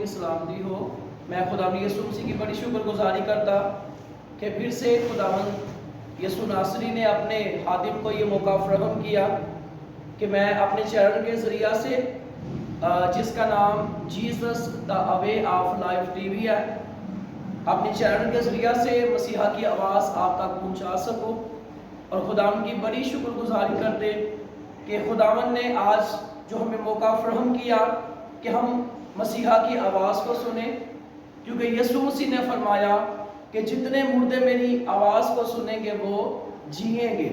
سلامتی ہو۔ میں خداوند یسوع مسیح کی بڑی شکر گزاری کرتا کہ پھر سے خداوند یسوع ناصری نے اپنے خادم کو یہ موقع فراہم کیا کہ میں اپنے چینل کے ذریعہ سے جس کا نام Jesus the way of life T V ہے، اپنے چینل کے ذریعہ سے مسیحا کی آواز آپ تک پہنچا سکوں، اور خداوند کی بڑی شکر گزاری کرتے کہ خداوند نے آج جو ہمیں موقع فراہم کیا کہ ہم مسیحا کی آواز کو سنیں، کیونکہ یسوع مسیح نے فرمایا کہ جتنے مردے میری آواز کو سنیں گے وہ جیئیں گے،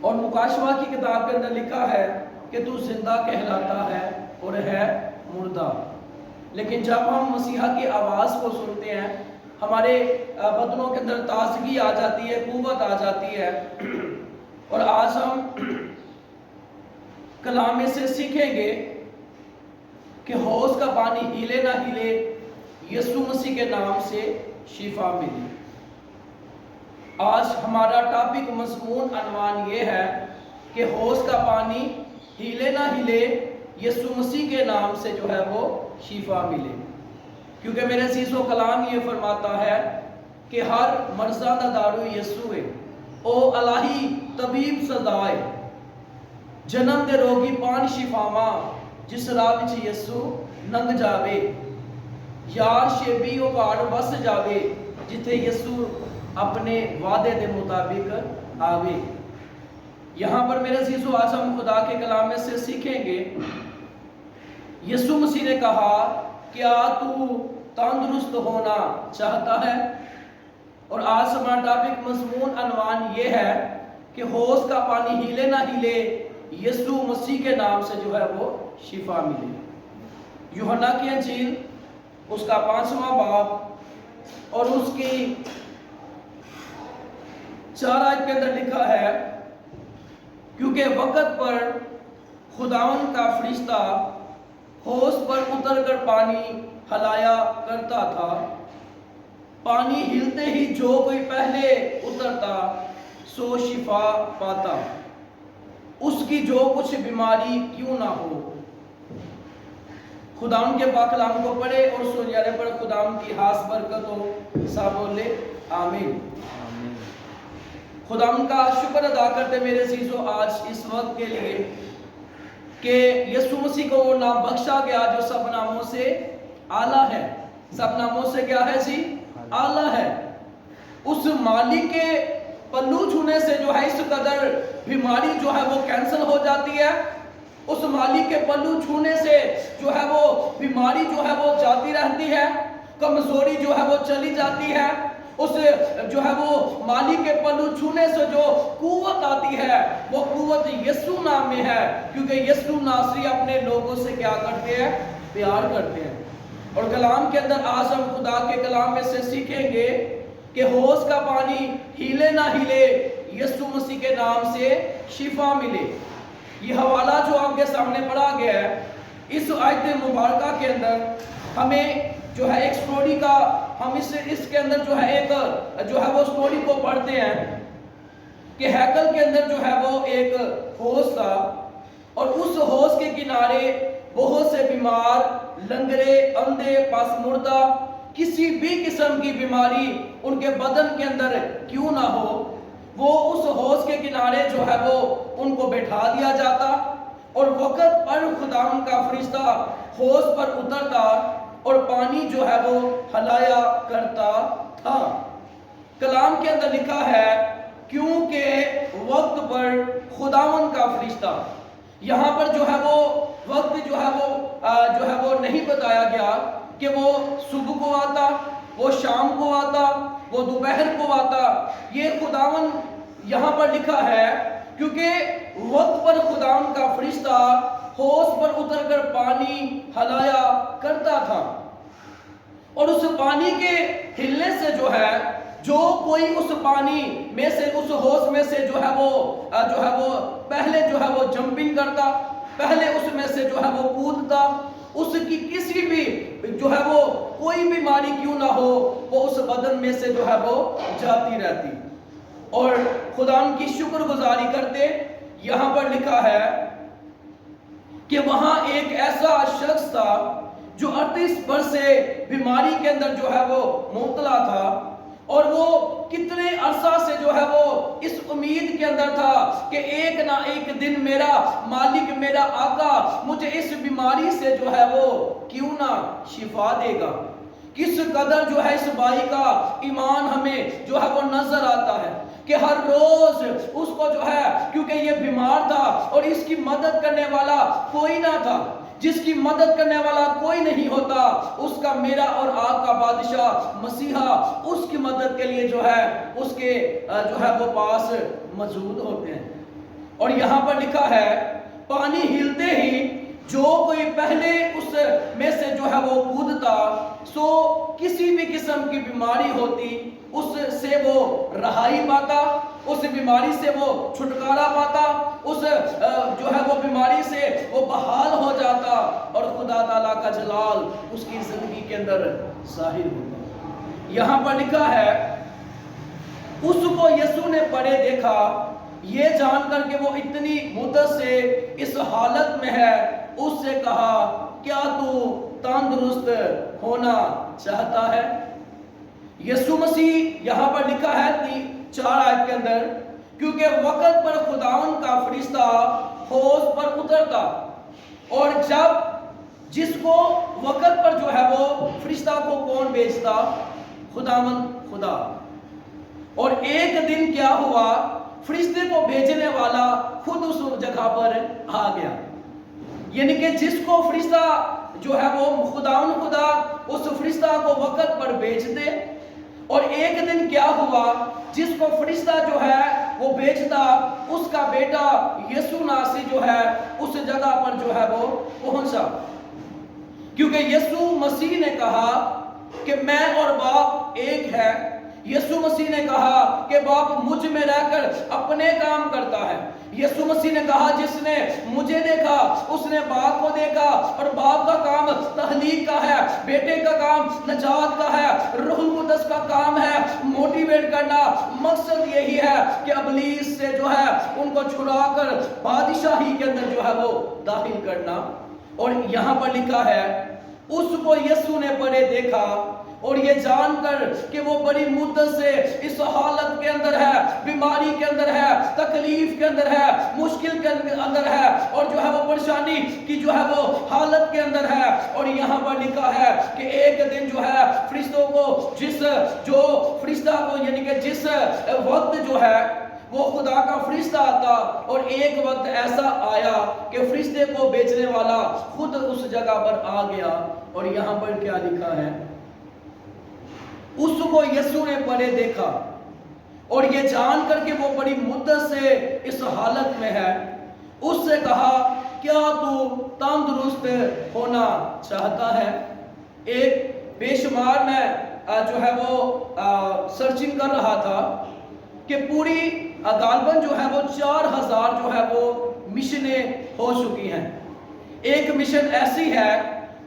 اور مکاشفہ کی کتاب کے اندر لکھا ہے کہ تو زندہ کہلاتا ہے اور ہے مردہ۔ لیکن جب ہم مسیحا کی آواز کو سنتے ہیں، ہمارے بدنوں کے اندر تازگی آ جاتی ہے، قوت آ جاتی ہے، اور آج ہم کلام میں سے سیکھیں گے کہ حوض کا پانی ہیلے نہ ہیلے، یسوع مسیح کے نام سے شفا ملی۔ آج ہمارا ٹاپک مضمون عنوان یہ ہے کہ حوض کا پانی ہیلے نہ ہیلے، یسوع مسیح کے نام سے جو ہے وہ شفا ملے، کیونکہ میرے عزیزو کلام یہ فرماتا ہے کہ ہر مرضا دا دارو یسوع ہے، او الہی طبیب سزائے، جنم دے روگی پان شفاواں، جس راہ وچ یسوع لنگ جاوے، یار شیبی او پہاڑ بس جاوے، جتھے یسوع اپنے وعدے دے مطابق آوے۔ یہاں پر میرے عزیزو آج ہم خدا کے کلام میں سے سیکھیں گے، یسوع مسیح نے کہا کیا تو تندرست ہونا چاہتا ہے؟ اور آج ہمارا ٹاپک مضمون عنوان یہ ہے کہ حوض کا پانی ہیلے نہ ہیلے، یسوع مسیح کے نام سے جو ہے وہ شفا ملے۔ یوحنا کی انجیل اس کا 5واں باب اور اس کی 4 آیت کے اندر لکھا ہے، کیونکہ وقت پر خداوند کا فرشتہ حوض پر اتر کر پانی ہلایا کرتا تھا، پانی ہلتے ہی جو کوئی پہلے اترتا سو شفا پاتا، اس کی جو کچھ بیماری کیوں نہ ہو۔ خداوند کے پاک کلام کو پڑھے اور سننے پر خداوند کی خاص برکت ہو، سب بولے آمین۔ خداوند کا شکر ادا کرتے میرے عزیزو آج اس وقت کے لیے کہ یسوع مسیح کو وہ نام بخشا گیا جو سب ناموں سے اعلیٰ ہے۔ سب ناموں سے کیا ہے جی؟ اعلیٰ ہے۔ اس مالک کے پلو چھونے سے جو ہے اس قدر بیماری جو ہے وہ کینسل ہو جاتی ہے، اس مالک کے پلو چھونے سے جو ہے وہ بیماری جو ہے وہ جاتی رہتی ہے، کمزوری جو ہے وہ چلی جاتی ہے، اس جو ہے وہ مالک کے پلو چھونے سے جو قوت آتی ہے وہ قوت یسوع نام میں ہے، کیونکہ یسوع ناصری اپنے لوگوں سے کیا کرتے ہیں؟ پیار کرتے ہیں۔ اور کلام کے اندر آج ہم خدا کے کلام میں سے سیکھیں گے کہ حوض کا پانی ہیلے نہ ہیلے، یسوع مسیح کے نام سے شفا ملے۔ یہ حوالہ جو آپ کے سامنے پڑھا گیا ہے، اس آیت مبارکہ کے اندر ہمیں جو ہے ایک سٹوری کا، ہم اس کے اندر جو ہے ایک جو ہے وہ سٹوری کو پڑھتے ہیں کہ ہیکل کے اندر جو ہے وہ ایک حوض تھا، اور اس حوض کے کنارے بہت سے بیمار، لنگڑے، اندھے، پاسمردہ، کسی بھی قسم کی بیماری ان کے بدن کے اندر کیوں نہ ہو، وہ اس حوض کے کنارے جو ہے وہ ان کو بٹھا دیا جاتا، اور وقت پر خداوند کا فرشتہ حوض پر اترتا اور پانی جو ہے وہ ہلایا کرتا تھا۔ کلام کے اندر لکھا ہے کیونکہ وقت پر خداوند کا فرشتہ، یہاں پر جو ہے وہ وقت جو ہے وہ نہیں بتایا گیا کہ وہ صبح کو آتا، وہ شام کو آتا، وہ دوپہر کو آتا، یہ خداوند یہاں پر لکھا ہے کیونکہ وقت پر خداوند کا فرشتہ حوض پر اتر کر پانی ہلایا کرتا تھا، اور اس پانی کے ہلنے سے جو ہے جو کوئی اس پانی میں سے، اس حوض میں سے جو ہے وہ پہلے جو ہے وہ جمپنگ کرتا، پہلے اس میں سے جو ہے وہ کودتا، اس کی کسی بھی جو ہے وہ کوئی بیماری کیوں نہ ہو وہ اس بدن میں سے جو ہے وہ جاتی رہتی۔ اور خدا ان کی شکر گزاری کرتے، یہاں پر لکھا ہے کہ وہاں ایک ایسا شخص تھا جو 38 برس سے بیماری کے اندر جو ہے وہ مبتلا تھا، اور وہ کتنے عرصہ سے جو ہے وہ اس امید کے اندر تھا کہ ایک نہ ایک دن میرا مالک، میرا آقا مجھے اس بیماری سے جو ہے وہ کیوں نہ شفا دے گا۔ کس قدر جو ہے اس بھائی کا ایمان ہمیں جو ہے وہ نظر آتا ہے کہ ہر روز اس کو جو ہے، کیونکہ یہ بیمار تھا اور اس کی مدد کرنے والا کوئی نہ تھا، جس کی مدد کرنے والا کوئی نہیں ہوتا، اس کا میرا اور آپ کا بادشاہ مسیحا اس کی مدد کے لیے جو ہے اس کے جو ہے وہ پاس موجود ہوتے ہیں۔ اور یہاں پر لکھا ہے پانی ہلتے ہی جو کوئی پہلے اس میں سے جو ہے وہ کودتا سو کسی بھی قسم کی بیماری ہوتی اس سے وہ رہائی پاتا، اس بیماری سے وہ چھٹکارا پاتا، اس جو ہے وہ بیماری سے وہ بحال ہو جاتا، اور خدا تعالیٰ کا جلال اس کی زندگی کے اندر ظاہر ہوتا۔ یہاں پر لکھا ہے اس کو یسوع نے پڑے دیکھا، یہ جان کر کہ وہ اتنی مدت سے اس حالت میں ہے، اس سے کہا کیا تو تندرست ہونا چاہتا ہے؟ یسوع مسیح یہاں پر لکھا ہے 4 آیت کے اندر، کیونکہ وقت پر خداوند کا فرشتہ حوض پر اترتا، اور جب جس کو وقت پر جو ہے وہ فرشتہ کو کون بھیجتا؟ خداوند خدا۔ اور ایک دن کیا ہوا، فرشتے کو بھیجنے والا خود اس جگہ پر آ گیا، یعنی کہ جس کو فرشتہ جو ہے وہ خداوند خدا اس فرشتہ کو وقت پر بھیج دے، اور ایک دن کیا ہوا، جس کو فرشتہ جو ہے وہ بھیجتا اس کا بیٹا یسوع ناصری جو ہے اس جگہ پر جو ہے وہ پہنچا، کیونکہ یسوع مسیح نے کہا کہ میں اور باپ ایک ہے۔ یسوع مسیح نے کہا کہ باپ مجھ میں رہ کر اپنے کام کرتا ہے۔ یسوع مسیح نے کہا جس نے مجھے دیکھا اس نے باپ کو دیکھا، اور باپ کا کام تخلیق کا ہے، بیٹے کا کام نجات کا ہے، روح القدس کا کام ہے موٹیویٹ کرنا۔ مقصد یہی ہے کہ ابلیس سے جو ہے ان کو چھڑا کر بادشاہی کے اندر جو ہے وہ داخل کرنا۔ اور یہاں پر لکھا ہے اس کو یسوع نے پڑے دیکھا، اور یہ جان کر کہ وہ بڑی مدت سے اس حالت کے اندر ہے، بیماری کے اندر ہے، تکلیف کے اندر ہے، مشکل کے اندر ہے، اور جو ہے وہ پریشانی کی جو ہے وہ حالت کے اندر ہے۔ اور یہاں پر لکھا ہے کہ ایک دن جو ہے فرشتوں کو جو فرشتہ کو یعنی کہ جس وقت جو ہے وہ خدا کا فرشتہ آتا، اور ایک وقت ایسا آیا کہ فرشتے کو بیچنے والا خود اس جگہ پر آ گیا۔ اور یہاں پر کیا لکھا ہے، اس کو یسوع نے پڑے دیکھا، اور یہ جان کر کہ وہ بڑی مدت سے اس حالت میں ہے، اس سے کہا کیا تو تندرست ہونا چاہتا ہے؟ ایک بے شمار میں جو ہے وہ سرچنگ کر رہا تھا کہ پوری غالباً جو ہے وہ 4000 جو ہے وہ مشنیں ہو چکی ہیں۔ ایک مشن ایسی ہے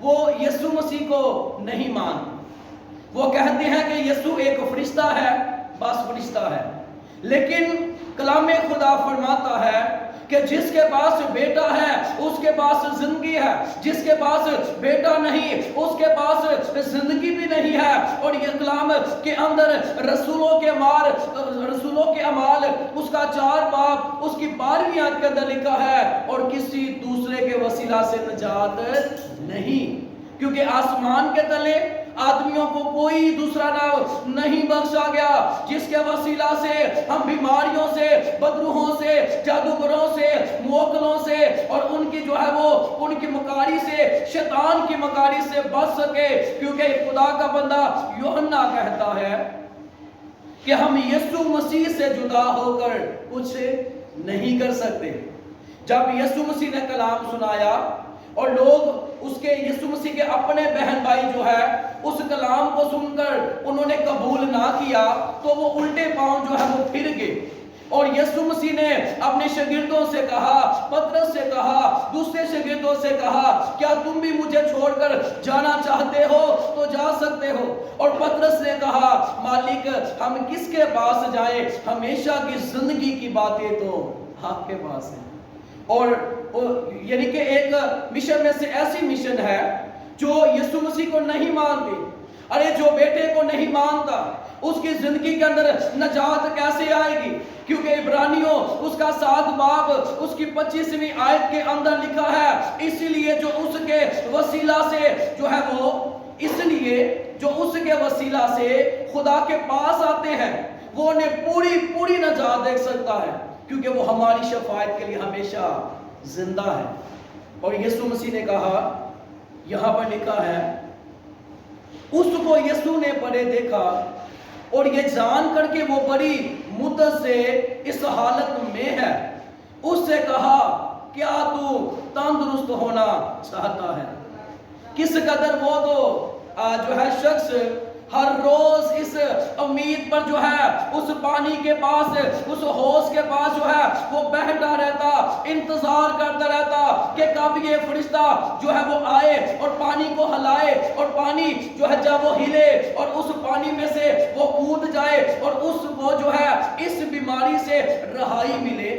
وہ یسوع مسیح کو نہیں مانتی، وہ کہتے ہیں کہ یسوع ایک فرشتہ ہے، بس فرشتہ ہے، لیکن کلام خدا فرماتا ہے کہ جس کے پاس بیٹا ہے اس کے پاس زندگی ہے، جس کے پاس بیٹا نہیں اس کے پاس زندگی بھی نہیں ہے۔ اور یہ کلام کے اندر رسولوں کے اعمال اس کا 4 باب اس کی 12ویں آیت کے اندر لکھا ہے، اور کسی دوسرے کے وسیلہ سے نجات نہیں، کیونکہ آسمان کے تلے آدمیوں کو کوئی دوسرا نام نہیں بخشا گیا جس کے وسیلہ سے ہم بیماریوں سے، بدروحوں سے، جادوگروں سے، موکلوں سے اور ان کی جو ہے وہ ان کی مکاری سے، شیطان کی مکاری سے بچ سکے، کیونکہ خدا کا بندہ یوحنا کہتا ہے کہ ہم یسوع مسیح سے جدا ہو کر کچھ نہیں کر سکتے۔ جب یسوع مسیح نے کلام سنایا اور لوگ اس کے یسوع مسیح کے اپنے بہن بھائی جو ہے اس کلام کو سن کر انہوں نے قبول نہ کیا، تو وہ الٹے پاؤں جو ہے وہ پھر گئے، اور یسوع مسیح نے اپنے شاگردوں سے کہا، پترس سے کہا، دوسرے شاگردوں سے کہا کیا تم بھی مجھے چھوڑ کر جانا چاہتے ہو تو جا سکتے ہو؟ اور پترس نے کہا مالک ہم کس کے پاس جائیں، ہمیشہ کی زندگی کی باتیں تو آپ کے پاس ہیں۔ اور یعنی کہ ایک مشن میں سے ایسی مشن ہے جو یسوع مسیح کو نہیں مانتے، ارے جو بیٹے کو نہیں مانتا اس کی زندگی کے اندر نجات کیسے آئے گی؟ کیونکہ عبرانیوں اس کا 7 باب اس کی 25ویں آیت کے اندر لکھا ہے، اسی لیے جو اس کے وسیلہ سے جو ہے وہ اس لیے جو اس کے وسیلہ سے خدا کے پاس آتے ہیں وہ انہیں پوری نجات دیکھ سکتا ہے، کیونکہ وہ ہماری شفاعت کے لیے ہمیشہ زندہ ہے۔ اور یسوع مسیح نے کہا، یہاں پر لکھا ہے، اس کو یسوع نے پڑے دیکھا اور یہ جان کر کے وہ بڑی مدت سے اس حالت میں ہے، اس سے کہا کیا تو تندرست ہونا چاہتا ہے؟ کس قدر وہ تو جو ہے شخص ہر روز اس امید پر جو ہے اس پانی کے پاس، اس حوض کے پاس جو ہے وہ بیٹھا رہتا، انتظار کرتا رہتا کہ کب یہ فرشتہ جو ہے وہ آئے اور پانی کو ہلائے، اور پانی جو ہے جب وہ ہلے اور اس پانی میں سے وہ کود جائے اور اس کو جو ہے اس بیماری سے رہائی ملے۔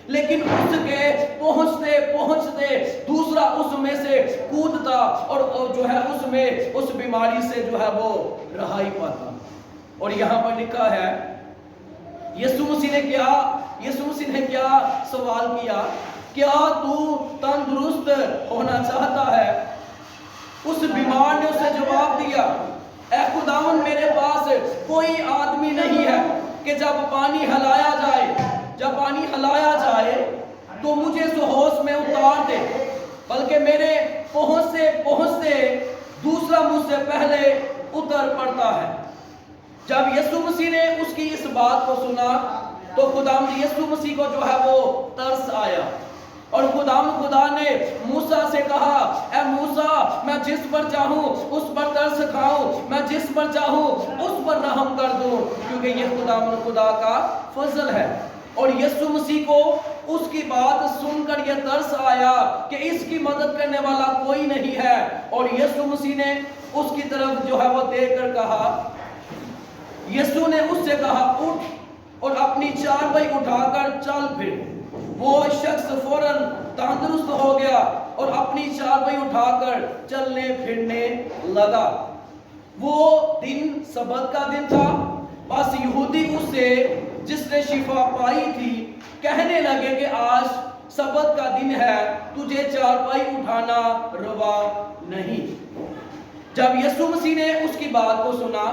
لیکن اس کے پہنچتے دوسرا اس میں سے کودتا اور جو ہے اس میں اس بیماری سے جو ہے وہ رہائی پاتا۔ اور یہاں پر لکھا ہے یسوع مسیح نے کیا سوال کیا، کیا تو تندرست ہونا چاہتا ہے؟ اس بیمار نے اسے جواب دیا، اے خداوند میرے پاس کوئی آدمی نہیں ہے کہ جب پانی ہلایا جائے تو مجھے اس حوض میں اتار دے، بلکہ میرے پہنچتے دوسرا مجھ سے پہلے اتر پڑتا ہے۔ جب یسوع مسیح نے اس کی اس بات کو سنا تو خداوند یسوع مسیح کو جو ہے وہ ترس آیا، اور خدا نے موسیٰ سے کہا، اے موسیٰ میں جس پر چاہوں اس پر ترس کھاؤں، میں جس پر چاہوں اس پر رحم کر دوں، کیونکہ یہ خدا کا فضل ہے۔ اور یسوع مسیح کو اس کی بات سن کر یہ ترس آیا کہ اس کی مدد کرنے والا کوئی نہیں ہے، اور یسوع مسیح نے اس کی طرف جو ہے وہ دیکھ کر کہا، یسوع نے اس سے کہا اٹھ اور اپنی چارپائی اٹھا کر چل پھر۔ وہ شخص فوراً تندرست ہو گیا اور اپنی چارپائی اٹھا کر چلنے پھرنے لگا۔ وہ دن سبت کا دن تھا، بس یہودی اس سے جس نے شفا پائی تھی کہنے لگے کہ آج سبت کا دن ہے، تجھے چارپائی اٹھانا روا نہیں۔ جب یسوع مسیح نے اس کی بات کو سنا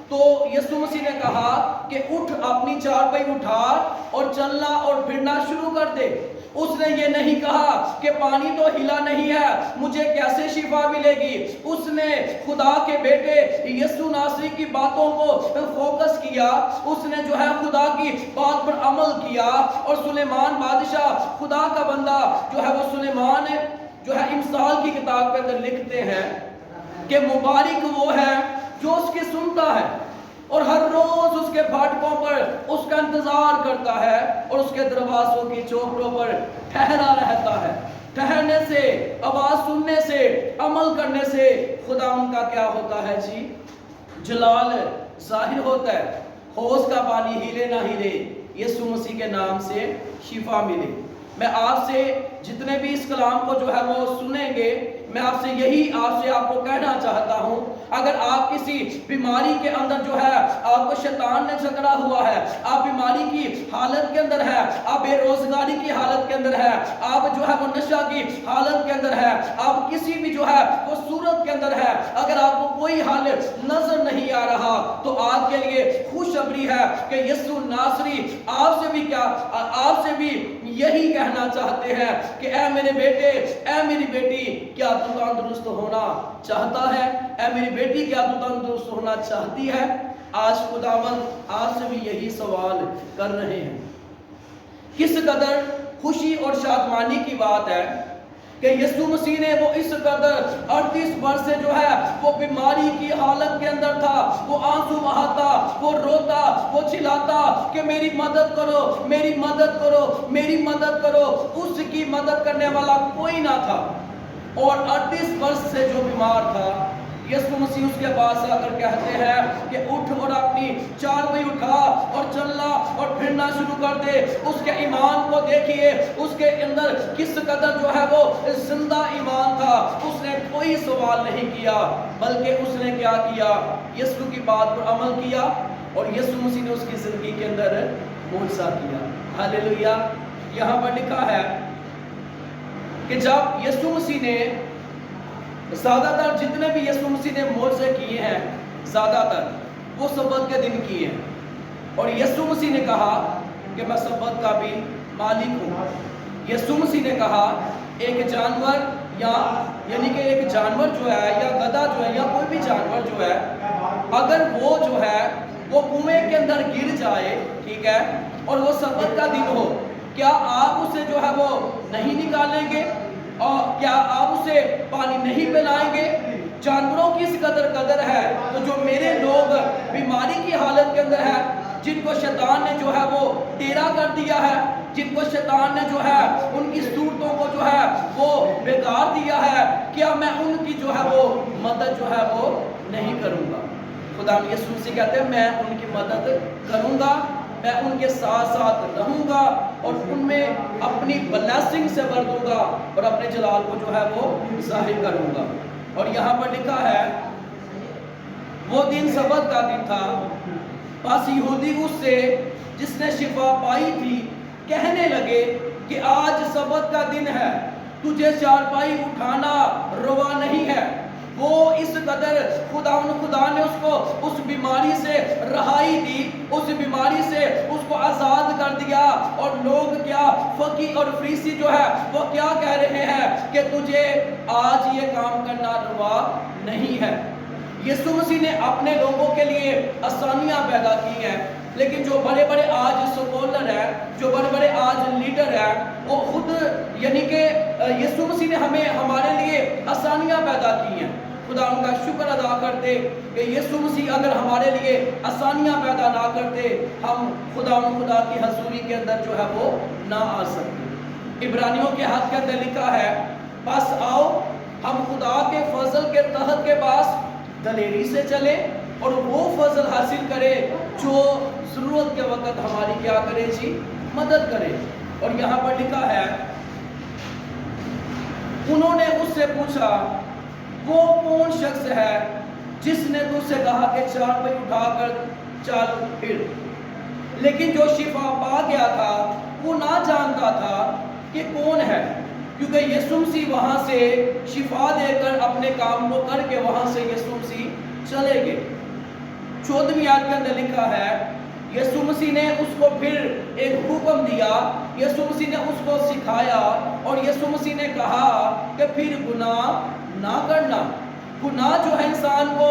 تو یسوع مسیح نے کہا کہ اٹھ اپنی چارپائی اٹھا اور چلنا اور پھرنا شروع کر دے۔ اس نے یہ نہیں کہا کہ پانی تو ہلا نہیں ہے، مجھے کیسے شفا ملے گی۔ اس نے خدا کے بیٹے یسوع ناصری کی باتوں کو فوکس کیا، اس نے جو ہے خدا کی بات پر عمل کیا، اور سلیمان بادشاہ خدا کا بندہ جو ہے وہ سلیمان جو ہے امثال کی کتاب کے اندر لکھتے ہیں کہ مبارک وہ ہے جو اس کی سنتا ہے اور ہر روز اس کے پھاٹکوں پر اس کا انتظار کرتا ہے اور اس کے دروازوں کی چوکھٹوں پر ٹھہرا رہتا ہے۔ ٹھہرنے سے، آواز سننے سے، عمل کرنے سے خدا ان کا کیا ہوتا ہے جی؟ جلال ظاہر ہوتا ہے۔ حوض کا پانی ہلے نہ ہلے، یسوع مسیح کے نام سے شفا ملے۔ میں آپ سے جتنے بھی اس کلام کو جو ہے وہ سنیں گے، میں آپ سے آپ کو کہنا چاہتا ہوں، اگر آپ کسی بیماری کے اندر جو ہے آپ کو شیطان نے جکڑا ہوا ہے، آپ بیماری کی حالت کے اندر ہے، آپ بے روزگاری کی حالت کے اندر ہے، آپ جو ہے وہ نشہ کی حالت کے اندر ہے، آپ کسی بھی جو ہے وہ صورت کے اندر ہے، اگر آپ کو کوئی حالت نظر نہیں آ رہا تو آپ کے لیے خوشخبری ہے کہ یسوع ناصری آپ سے بھی یہی کہنا چاہتے ہیں کہ اے میرے بیٹے، اے میری بیٹی، کیا تو تندرست ہونا چاہتا ہے؟ اے میری بیٹی، کیا تو تندرست ہونا چاہتی ہے؟ آج خداوند آپ سے بھی یہی سوال کر رہے ہیں۔ کس قدر خوشی اور شادمانی کی بات ہے کہ یسوع مسیح نے وہ اس قدر 38 برس سے جو ہے وہ بیماری کی حالت کے اندر تھا، وہ آنسو بہاتا، وہ روتا، وہ چلاتا کہ میری مدد کرو، میری مدد کرو، میری مدد کرو۔ اس کی مدد کرنے والا کوئی نہ تھا، اور 38 برس سے جو بیمار تھا، یسوع مسیح اس کے پاس آ کر کہتے ہیں کہ اٹھ اور اپنی چارپائی اٹھا اور چلنا اور پھرنا شروع کر دے. اس کے ایمان کو دیکھیے, اس کے اندر کس قدر جو ہے وہ زندہ ایمان تھا. اس نے کوئی سوال نہیں کیا, بلکہ اس نے کیا کیا, یسوع کی بات پر عمل کیا اور یسوع مسیح نے اس کی زندگی کے اندر معجزہ کیا. ہاللیلویا. یہاں پر لکھا ہے کہ جب یسوع مسیح نے زیادہ تر جتنے بھی یسوع مسیح نے معجزے کیے ہیں زیادہ تر وہ سبت کے دن کیے ہیں, اور یسوع مسیح نے کہا کہ میں سبت کا بھی مالک ہوں. یسوع مسیح نے کہا ایک جانور یعنی کہ ایک جانور جو ہے یا گدھا جو ہے یا کوئی بھی جانور جو ہے, اگر وہ جو ہے وہ کنویں کے اندر گر جائے, ٹھیک ہے, اور وہ سبت کا دن ہو, کیا آپ اسے جو ہے وہ نہیں نکالیں گے؟ اور کیا آپ اسے پانی نہیں پلائیں گے؟ جانوروں کی اس قدر ہے. تو جو میرے لوگ بیماری کی حالت کے اندر ہے, جن کو شیطان نے جو ہے وہ ٹیڑھا کر دیا ہے, جن کو شیطان نے جو ہے ان کی صورتوں کو جو ہے وہ بیکار دیا ہے, کیا میں ان کی جو ہے وہ مدد جو ہے وہ نہیں کروں گا؟ خدا یسوع سے کہتے ہیں میں ان کی مدد کروں گا, میں ان کے ساتھ ساتھ رہوں گا اور ان میں اپنی بلیسنگ سے بھر دوں گا اور اپنے جلال کو جو ہے وہ ظاہر کروں گا. اور یہاں پر لکھا ہے وہ دن سبت کا دن تھا, پس یہودی اس سے جس نے شفا پائی تھی کہنے لگے کہ آج سبت کا دن ہے, تجھے چارپائی اٹھانا روا نہیں ہے. وہ اس قدر خدا نے اس کو اس بیماری سے رہائی دی, اس بیماری سے اس کو آزاد کر دیا. اور لوگ کیا, فقیہ اور فریسی جو ہے وہ کیا کہہ رہے ہیں کہ تجھے آج یہ کام کرنا روا نہیں ہے. یسوع مسیح نے اپنے لوگوں کے لیے آسانیاں پیدا کی ہیں, لیکن جو بڑے بڑے آج سکولر ہیں, جو بڑے بڑے آج لیڈر ہیں, وہ خود یعنی کہ یسوع مسیح نے ہمارے لیے آسانیاں پیدا کی ہیں. خدا ان کا شکر ادا کرتے کہ یسوع مسیح اگر ہمارے لیے آسانیاں پیدا نہ کرتے, ہم خدا کی حضوری کے اندر جو ہے وہ نہ آ سکتے. عبرانیوں کے حق کے اندر لکھا ہے بس آؤ ہم خدا کے فضل کے تحت کے پاس دلیری سے چلے اور وہ فضل حاصل کرے جو ضرورت کے وقت ہماری کیا کرے جی, مدد کرے. اور یہاں پر لکھا ہے انہوں نے اس سے پوچھا وہ کون شخص ہے جس نے تجھ سے کہا کہ چارپائی اٹھا کر چل پھر. لیکن جو شفا پا گیا تھا وہ نہ جانتا تھا کہ کون ہے, کیونکہ یسوع مسیح وہاں سے شفا دے کر اپنے کام کو کر کے وہاں سے یسوع مسیح چلے گئے. 14ویں آیت کے اندر لکھا ہے یسوع مسیح نے اس کو پھر ایک حکم دیا, یسوع مسیح نے اس کو سکھایا اور یسوع مسیح نے کہا کہ پھر گناہ نہ کرنا. گناہ جو ہے انسان کو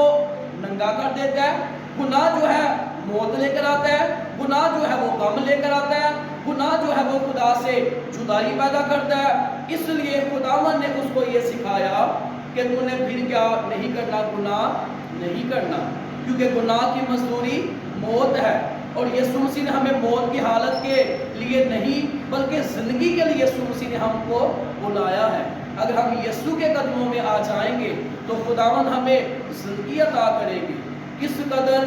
ننگا کر دیتا ہے, گناہ جو ہے موت لے کر آتا ہے, گناہ جو ہے وہ غم لے کر آتا ہے, گناہ جو ہے وہ خدا سے جدائی پیدا کرتا ہے. اس لیے خداوند نے اس کو یہ سکھایا کہ تو نے پھر کیا نہیں کرنا, گناہ نہیں کرنا, کیونکہ گناہ کی مزدوری موت ہے. اور یسوع مسیح نے ہمیں موت کی حالت کے لیے نہیں بلکہ زندگی کے لیے یسوع مسیح نے ہم کو بلایا ہے. اگر ہم یسوع کے قدموں میں آ جائیں گے تو خداوند ہمیں زندگی عطا کرے گی. کس قدر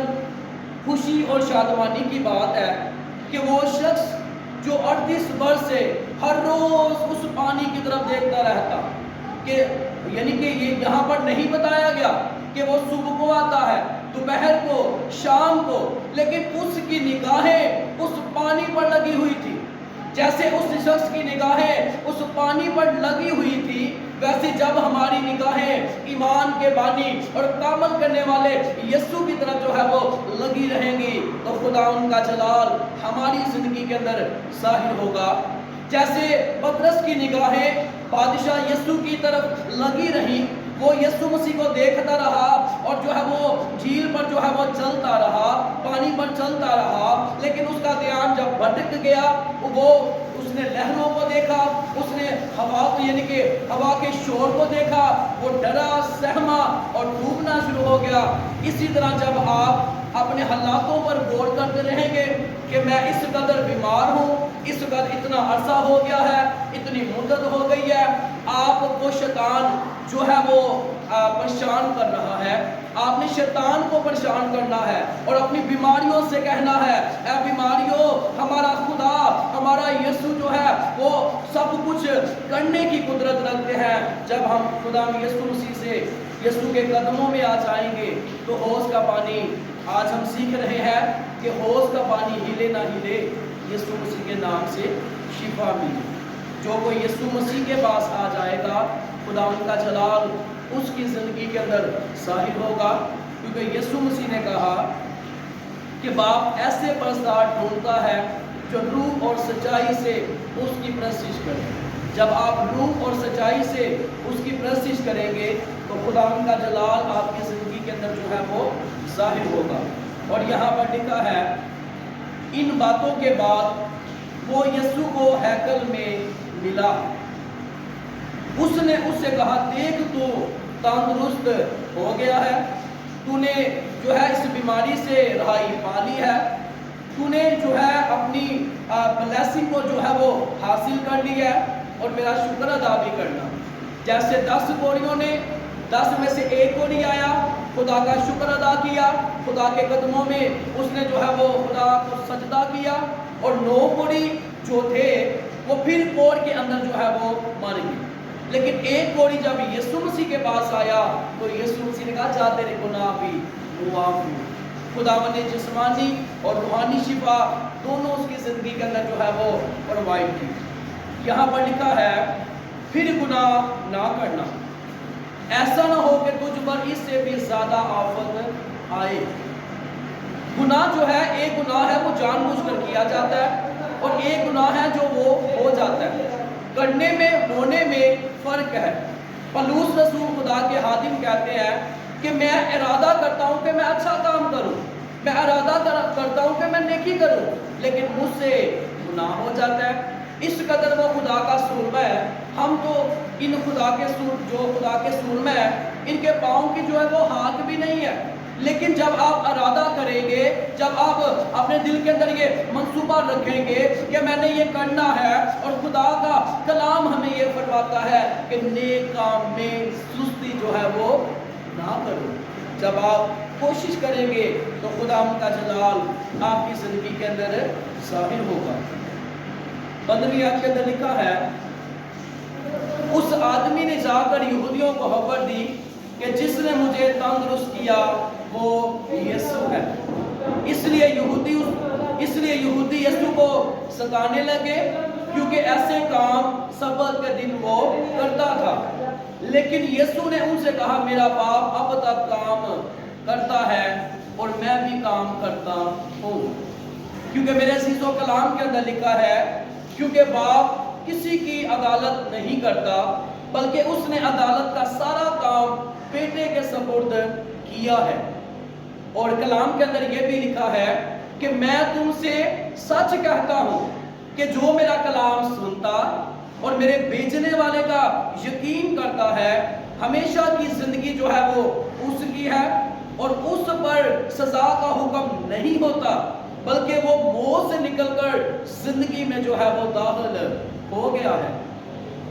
خوشی اور شادمانی کی بات ہے کہ وہ شخص جو 38 برس سے ہر روز اس پانی کی طرف دیکھتا رہتا, کہ یعنی کہ یہ یہاں پر نہیں بتایا گیا کہ وہ صبح کو آتا ہے, دوپہر کو, شام کو, لیکن اس کی نگاہیں اس پانی پر لگی ہوئی تھی. جیسے اس شخص کی نگاہیں اس پانی پر لگی ہوئی تھی, ویسے جب ہماری نگاہیں ایمان کے بانی اور کامل کرنے والے یسوع کی طرف جو ہے وہ لگی رہیں گی تو خدا ان کا جلال ہماری زندگی کے اندر ظاہر ہوگا. جیسے پطرس کی نگاہیں بادشاہ یسوع کی طرف لگی رہی, وہ یسوع مسیح کو دیکھتا رہا اور جو ہے وہ جھیل پر جو ہے وہ چلتا رہا, پانی پر چلتا رہا, لیکن اس کا دھیان جب بھٹک گیا, وہ اس نے لہروں کو دیکھا, اس نے ہوا کو یعنی کہ ہوا کے شور کو دیکھا, وہ ڈرا, سہما اور ڈوبنا شروع ہو گیا. اسی طرح جب آپ اپنے حالاتوں پر غور کرتے رہیں گے کہ میں اس قدر بیمار ہوں, اس قدر اتنا عرصہ ہو گیا ہے, اتنی مدت ہو گئی ہے, آپ کو شیطان جو ہے وہ پریشان کر رہا ہے, آپ نے شیطان کو پریشان کرنا ہے اور اپنی بیماریوں سے کہنا ہے اے بیماریوں ہمارا خدا ہمارا یسوع جو ہے وہ سب کچھ کرنے کی قدرت رکھتے ہیں۔ جب ہم خدا یسوع مسیح سے یسوع کے قدموں میں آ جائیں گے تو حوض کا پانی، آج ہم سیکھ رہے ہیں کہ حوض کا پانی ہلے نہ ہلے، یسوع مسیح کے نام سے شفا ملے۔ جو کوئی یسوع مسیح کے پاس آ جائے گا خدا ان کا جلال اس کی زندگی کے اندر ظاہر ہوگا، کیونکہ یسوع مسیح نے کہا کہ باپ ایسے پرستار ڈھونڈتا ہے جو روح اور سچائی سے اس کی پرستش کرے۔ جب آپ روح اور سچائی سے اس کی پرستش کریں گے تو خدا ان کا جلال آپ کی زندگی کے اندر جو ہے وہ ظاہر ہوگا۔ اور یہاں پر لکھا ہے ان باتوں کے بعد وہ یسوع کو ہیکل میں ملا، اس نے اس سے کہا دیکھ تو تندرست ہو گیا ہے، تو نے جو ہے اس بیماری سے رہائی پا لی ہے، تو نے جو ہے اپنی بلیسنگ کو جو ہے وہ حاصل کر لی ہے، اور میرا شکر ادا بھی کرنا۔ جیسے 10 کوڑیوں نے 10 میں سے 1 کوڑی آیا، خدا کا شکر ادا کیا، خدا کے قدموں میں اس نے جو ہے وہ خدا کو سجدہ کیا، اور 9 کوڑی جو تھے وہ پھر کوڑ کے اندر جو ہے وہ مر گئے۔ لیکن 1 کوڑی جب یسوع مسیح کے پاس آیا تو یسوع مسیح نے کہا جا تیرے گناہ بھی معاف ہوئے۔ خداوند نے جسمانی اور روحانی شفا دونوں اس کی زندگی کے اندر جو ہے وہ پرووائڈ کی۔ یہاں پر لکھا ہے پھر گناہ نہ کرنا، ایسا نہ ہو کہ تجھ پر اس سے بھی زیادہ آفت آئے۔ گناہ جو ہے ایک گناہ ہے وہ جان بوجھ کر کیا جاتا ہے، اور ایک گناہ ہے جو وہ ہو جاتا ہے۔ کرنے میں ہونے میں فرق ہے۔ پولس رسول خدا کے خادم کہتے ہیں کہ میں ارادہ کرتا ہوں کہ میں اچھا کام کروں، میں ارادہ کرتا ہوں کہ میں نیکی کروں، لیکن مجھ سے گناہ ہو جاتا ہے۔ اس قدر وہ خدا کا سورما ہے، ہم تو ان خدا کے جو خدا کے سورما ہے ان کے پاؤں کی جو ہے وہ ہاتھ بھی نہیں ہے۔ لیکن جب آپ ارادہ کریں گے، جب آپ اپنے دل کے اندر یہ منصوبہ رکھیں گے کہ میں نے یہ کرنا ہے، اور خدا کا کلام ہمیں یہ فرماتا ہے کہ نیک کام میں سستی جو ہے وہ نہ کرو، جب آپ کوشش کریں گے تو خدا ان کا جلال آپ کی زندگی کے اندر ظاہر ہوگا۔ 15ویں آیت کے اندر لکھا ہے اس آدمی نے جا کر یہودیوں کو خبر دی کہ جس نے مجھے تندرست کیا وہ یسوع ہے۔ اس لیے یہودی یسوع کو ستانے لگے، کیونکہ ایسے کام سبت کے دن وہ کرتا تھا۔ لیکن یسوع نے ان سے کہا میرا باپ اب تک کام کرتا ہے اور میں بھی کام کرتا ہوں، کیونکہ میرے عزیز و کلام کے اندر لکھا ہے کیونکہ باپ کسی کی عدالت نہیں کرتا بلکہ اس نے عدالت کا سارا کام بیٹے کے سپرد کیا ہے۔ اور کلام کے اندر یہ بھی لکھا ہے کہ میں تم سے سچ کہتا ہوں کہ جو میرا کلام سنتا اور میرے بھیجنے والے کا یقین کرتا ہے ہمیشہ کی زندگی جو ہے وہ اس کی ہے، اور اس پر سزا کا حکم نہیں ہوتا بلکہ وہ موت سے نکل کر زندگی میں جو ہے وہ داخل ہو گیا ہے۔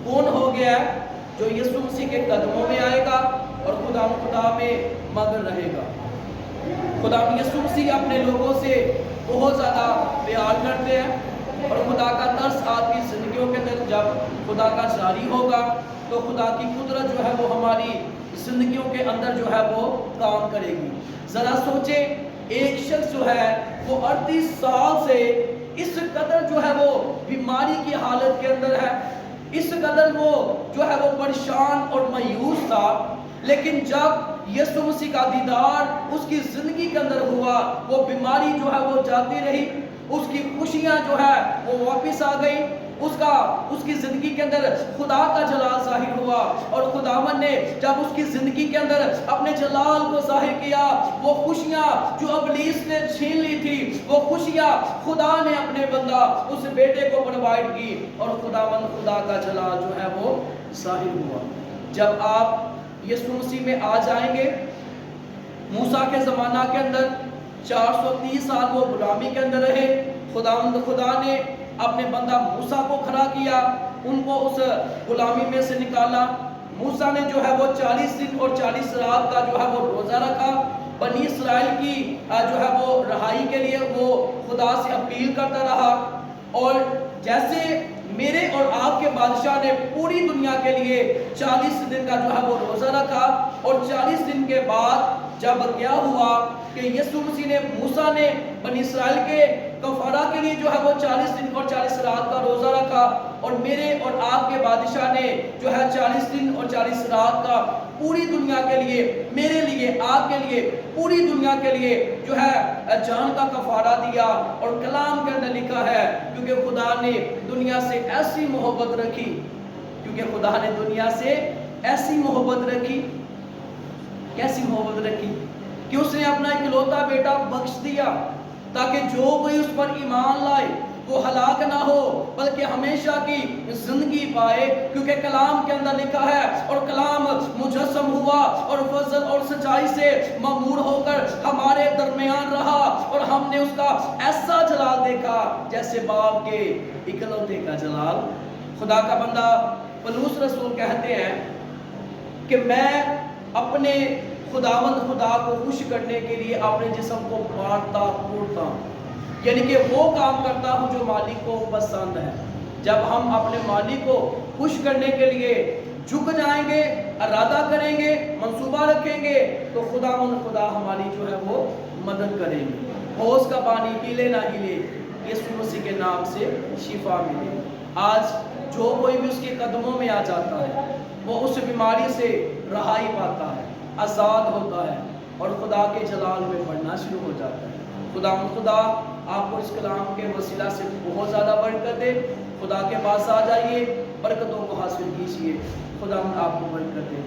کون ہو گیا ہے؟ جو یسوع مسیح کے قدموں میں آئے گا اور خدا میں مگن رہے گا۔ خدا یسوع مسیح اپنے لوگوں سے بہت زیادہ پیار کرتے ہیں، اور خدا کا ترس آپ کی زندگیوں کے اندر جب خدا کا جاری ہوگا تو خدا کی قدرت جو ہے وہ ہماری زندگیوں کے اندر جو ہے وہ کام کرے گی۔ ذرا سوچیں، ایک شخص جو ہے وہ 38 سال سے اس قدر جو ہے وہ بیماری کی حالت کے اندر ہے، اس قدر وہ جو ہے وہ پریشان اور مایوس تھا، لیکن جب یسوع مسیح کا دیدار اس کی زندگی کے اندر ہوا، وہ بیماری جو ہے وہ جاتی رہی، اس کی خوشیاں جو ہے وہ واپس آ گئی، اس کی زندگی کے اندر خدا کا جلال ظاہر ہوا، اور خداوند نے جب اس کی زندگی کے اندر اپنے جلال کو ظاہر کیا، وہ خوشیاں جو ابلیس نے چھین لی تھی، وہ خوشیاں خدا نے اپنے بندہ اس بیٹے کو پرووائڈ کی، اور خدا کا جلال جو ہے وہ ظاہر ہوا۔ جب آپ یسوع مسیح میں آ جائیں گے، موسیٰ کے زمانہ کے اندر 430 سال وہ غلامی کے اندر رہے، خدا نے اپنے بندہ موسیٰ کو کھڑا کیا، ان کو اس غلامی میں سے نکالا۔ موسیٰ نے جو ہے وہ 40 دن اور 40 رات کا جو ہے وہ روزہ رکھا، بنی اسرائیل کی جو ہے وہ رہائی کے لیے وہ خدا سے اپیل کرتا رہا۔ اور جیسے میرے اور آپ کے بادشاہ نے پوری دنیا کے لیے 40 دن کا جو ہے وہ روزہ رکھا، اور 40 دن کے بعد جب کیا ہوا کہ یسوع مسیح نے، موسیٰ نے بنی اسرائیل کے کفارہ کے لیے جو ہے وہ 40 دن اور 40 رات کا روزہ رکھا، اور میرے اور آپ کے بادشاہ نے جو ہے 40 دن اور 40 رات کا پوری دنیا کے لیے، میرے لیے، آپ کے لیے، پوری دنیا کے لیے جو ہے جان کا کفارہ دیا۔ اور کلام کے اندر لکھا ہے کیونکہ خدا نے دنیا سے ایسی محبت رکھی، کیونکہ خدا نے دنیا سے ایسی محبت رکھی، کیسی محبت رکھی کہ اس نے اپنا اکلوتا بیٹا بخش دیا تاکہ جو کوئی اس پر ایمان لائے وہ ہلاک نہ ہو بلکہ ہمیشہ کی زندگی پائے۔ کیونکہ کلام کے اندر لکھا ہے، اور کلام مجسم ہوا اور فضل اور سچائی سے معمور ہو کر ہمارے درمیان رہا، اور ہم نے اس کا ایسا جلال دیکھا جیسے باپ کے اکلوتے کا جلال۔ خدا کا بندہ پولس رسول کہتے ہیں کہ میں اپنے خداوند خدا کو خوش کرنے کے لیے اپنے جسم کو بانٹتا توڑتا ہوں، یعنی کہ وہ کام کرتا ہوں جو مالک کو پسند ہے۔ جب ہم اپنے مالک کو خوش کرنے کے لیے جھک جائیں گے، ارادہ کریں گے، منصوبہ رکھیں گے، تو خدا ہماری جو ہے وہ مدد کریں گے۔ حوض کا پانی ہلے نہ ہلے، یسوع مسیح کے نام سے شفا ملے۔ آج جو کوئی بھی اس کے قدموں میں آ جاتا ہے وہ اس بیماری سے رہائی پاتا ہے، آزاد ہوتا ہے، اور خدا کے جلال میں بڑھنا شروع ہو جاتا ہے۔ خدا آپ کو اس کلام کے وسیلہ سے بہت زیادہ برکت دے۔ خدا کے پاس آ جائیے، برکتوں کو حاصل کیجیے۔ خدا آپ کو برکت دے۔